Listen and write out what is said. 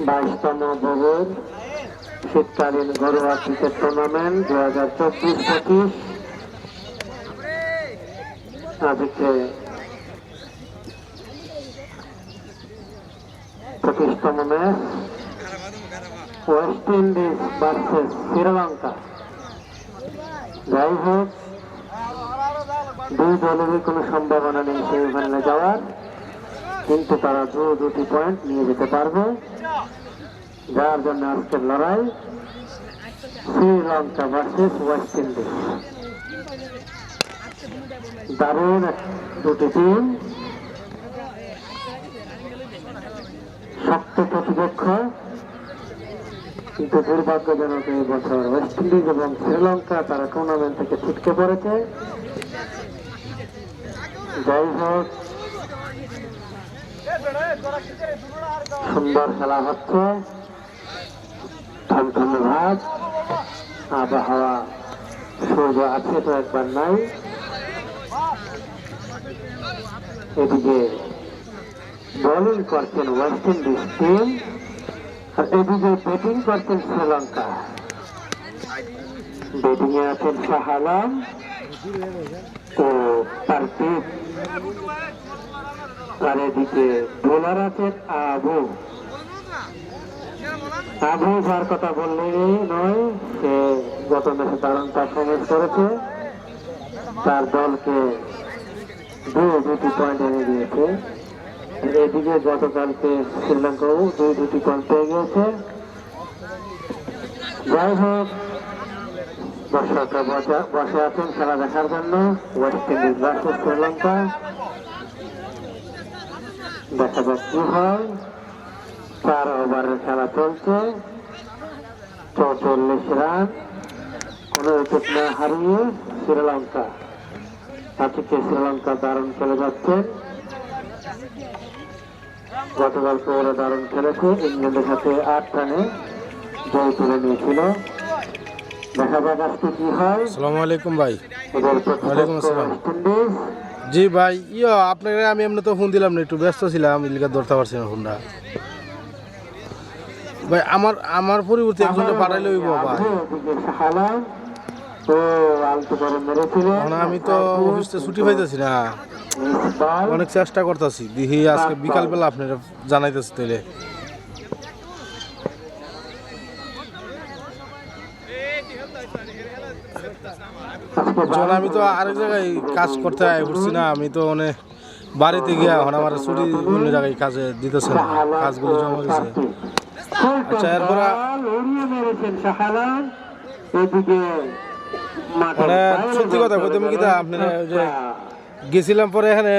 22তম বগুড় শীতকালীন ঘরোয়া cricket tournament 2024-25 আজকে 25তম match West Indies versus Sri. যাই হোক, দুই দলেরই কোনো সম্ভাবনা নেই সেমিফাইনালে যাওয়ার, কিন্তু তারা দুটি পয়েন্ট নিয়ে যেতে পারবে, যার জন্য আজকের লড়াই শ্রীলঙ্কা ভার্সেস ওয়েস্ট ইন্ডিজ। দারুণ দুটি টিম, শক্ত প্রতিপক্ষ, কিন্তু দুর্ভাগ্যজনক এই বছর ওয়েস্ট ইন্ডিজ এবং শ্রীলঙ্কা তারা টুর্নামেন্ট থেকে ছিটকে পড়েছে। যাই হোক, সুন্দর খেলা হচ্ছে, ধন্যবাদ। আবহাওয়া সূর্য আছে তো একবার নাই। এদিকে বোলিং করছেন ওয়েস্ট ইন্ডিজ টিম, আর এদিকে ব্যাটিং করছেন শ্রীলঙ্কা। ব্যাটিং এ আছেন শাহ আলম ও পারদীপ, আর এদিকে বোলার আছেন আবু। আবু যার কথা বললেই নয়, সে গত ম্যাচে দারুণ পারফরমেন্স করেছে, তার দলকে দুটি পয়েন্ট এনে দিয়েছে। এদিকে গতকালকে শ্রীলঙ্কাও দুটি পয়েন্ট পেয়ে গিয়েছে। যাই হোক, দর্শকরা বসে আছেন খেলা দেখার জন্য। ওয়েস্ট ইন্ডিজ ভার্সেস শ্রীলঙ্কা, দেখা যাক কি হয়। 4 ওভারের খেলা চলছে, 44 রান, কোন উইকেট না হারিয়ে শ্রীলঙ্কা। আজকে শ্রীলঙ্কা দারুণ খেলে যাচ্ছেন, গতকালকে ওরা দারুণ খেলেছে, ইংল্যান্ডের সাথে 8 রানে জয় তুলে নিয়েছিল। দেখা যাক আজকে কি হয়। আসসালামু আলাইকুম ভাই। ওয়ালাইকুম আসসালাম। জি ভাই, আপনাকে আমি এমনি তো ফোন দিলাম না, একটু ব্যস্ত ছিলাম, ইলিকা ধরতে পারছি না ফোনটা ভাই। আমার পরিবর্তে একজনকে পাঠাইলে হইব ভাই। আমি তো অফিসে ছুটি পাইতেছি না, অনেক চেষ্টা করতেছি, দেখি আজকে বিকালবেলা আপনারা জানাইতেছি। তাইলে যখন আমি তো আরেক জায়গায় কাজ করতে ঘুরছি না, আমি তো অনেক বাড়িতে গিয়া এখন আমার ছুটি অন্য জায়গায় কাজে দিতেছে না, কাজগুলো জমা দিয়েছে। আচ্ছা, এরপর সত্যি কথা কইতে আমি কি আপনারা গেছিলাম পরে এখানে